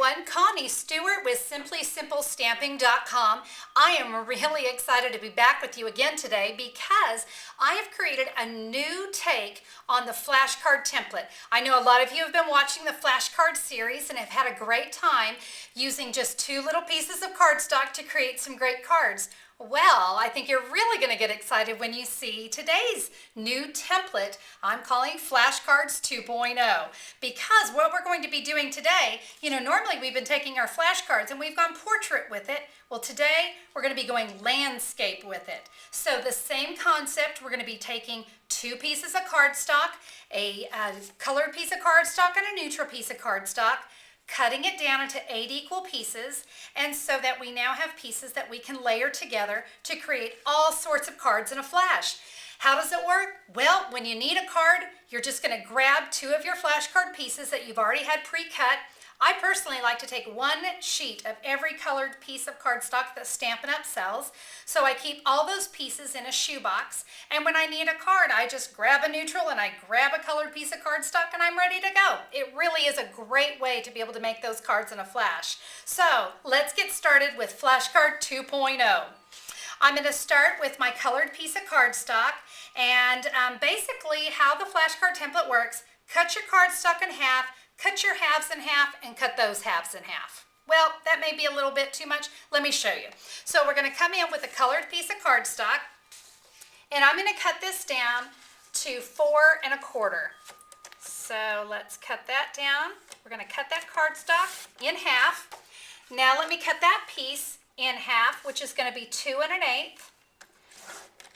everyone, Connie Stewart with SimplySimpleStamping.com. I am really excited to be back with you again today because I have created a new take on the flashcard template. I know a lot of you have been watching the flashcard series and have had a great time using just two little pieces of cardstock to create some great cards. Well, I think you're really going to get excited when you see today's new template I'm calling Flashcards 2.0, because what we're going to be doing today, normally we've been taking our flashcards and we've gone portrait with it. Well, today we're going to be going landscape with it. So the same concept, we're going to be taking two pieces of cardstock, a colored piece of cardstock and a neutral piece of cardstock, cutting it down into 8 equal pieces, and so that we now have pieces that we can layer together to create all sorts of cards in a flash. How does it work? Well, when you need a card, you're just going to grab two of your flashcard pieces that you've already had pre-cut. I personally like to take one sheet of every colored piece of cardstock that Stampin' Up! Sells. So I keep all those pieces in a shoebox, and when I need a card, I just grab a neutral and I grab a colored piece of cardstock and I'm ready to go. It really is a great way to be able to make those cards in a flash. So let's get started with Flashcard 2.0. I'm going to start with my colored piece of cardstock, and basically how the flashcard template works: cut your cardstock in half, cut your halves in half, and cut those halves in half. Well, that may be a little bit too much. Let me show you. So we're going to come in with a colored piece of cardstock, and I'm going to cut this down to 4 1/4. So let's cut that down. We're going to cut that cardstock in half. Now let me cut that piece in half, which is going to be 2 1/8.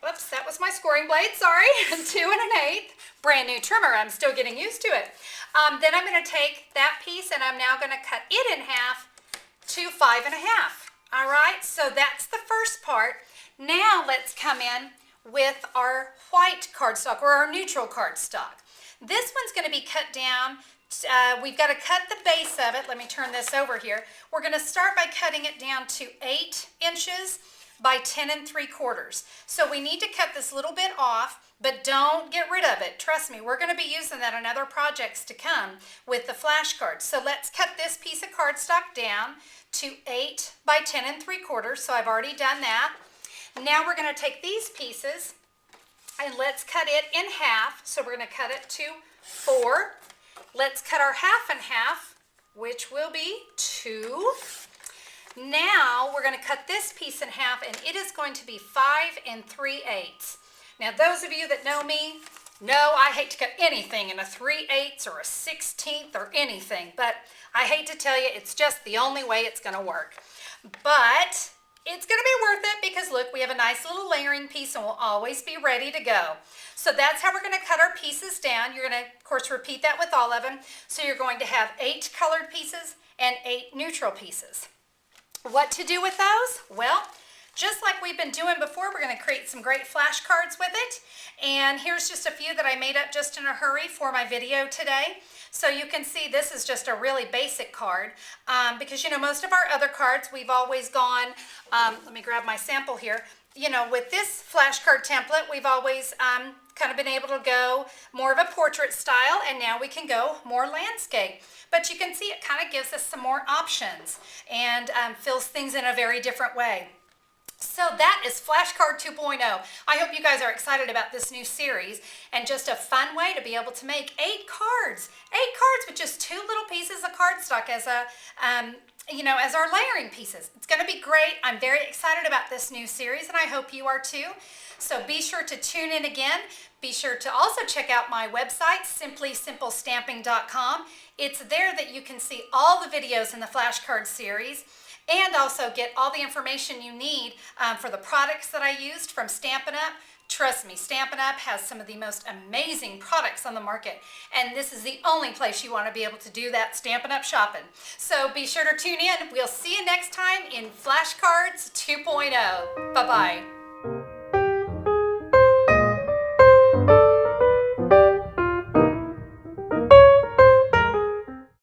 Whoops, that was my scoring blade, sorry. 2 1/8. Brand new trimmer, I'm still getting used to it. Then I'm going to take that piece and I'm now going to cut it in half to 5 1/2. All right, so that's the first part. Now let's come in with our white cardstock, or our neutral cardstock. This one's going to be cut down. We've got to cut the base of it. Let me turn this over here. We're going to start by cutting it down to 8 inches by 10 3/4. So we need to cut this little bit off, but don't get rid of it. Trust me, we're going to be using that on other projects to come with the flashcards. So let's cut this piece of cardstock down to 8 by 10 3/4. So I've already done that. Now we're going to take these pieces and let's cut it in half. So we're going to cut it to 4. Let's cut our half in half, which will be 2. Now we're going to cut this piece in half, and it is going to be 5 3/8. Now those of you that know me know I hate to cut anything in a 3/8 or a 16th or anything, but I hate to tell you, it's just the only way it's going to work. But it's going to be worth it because look, we have a nice little layering piece and we'll always be ready to go. So that's how we're going to cut our pieces down. You're going to, of course, repeat that with all of them. So you're going to have 8 colored pieces and 8 neutral pieces. What to do with those? Well, just like we've been doing before, we're going to create some great flashcards with it. And here's just a few that I made up just in a hurry for my video today. So you can see this is just a really basic card because, most of our other cards, we've always gone, let me grab my sample here. With this flashcard template, we've always kind of been able to go more of a portrait style, and now we can go more landscape. But you can see it kind of gives us some more options and fills things in a very different way. So that is Flashcard 2.0. I hope you guys are excited about this new series and just a fun way to be able to make 8 cards. 8 cards with just 2 little pieces of cardstock as a as our layering pieces. It's going to be great. I'm very excited about this new series, and I hope you are too. So be sure to tune in again. Be sure to also check out my website, SimplySimpleStamping.com. It's there that you can see all the videos in the flashcard series, and also get all the information you need for the products that I used from Stampin' Up! Trust me, Stampin' Up! Has some of the most amazing products on the market, and this is the only place you want to be able to do that Stampin' Up! Shopping. So be sure to tune in. We'll see you next time in Flashcards 2.0. Bye-bye.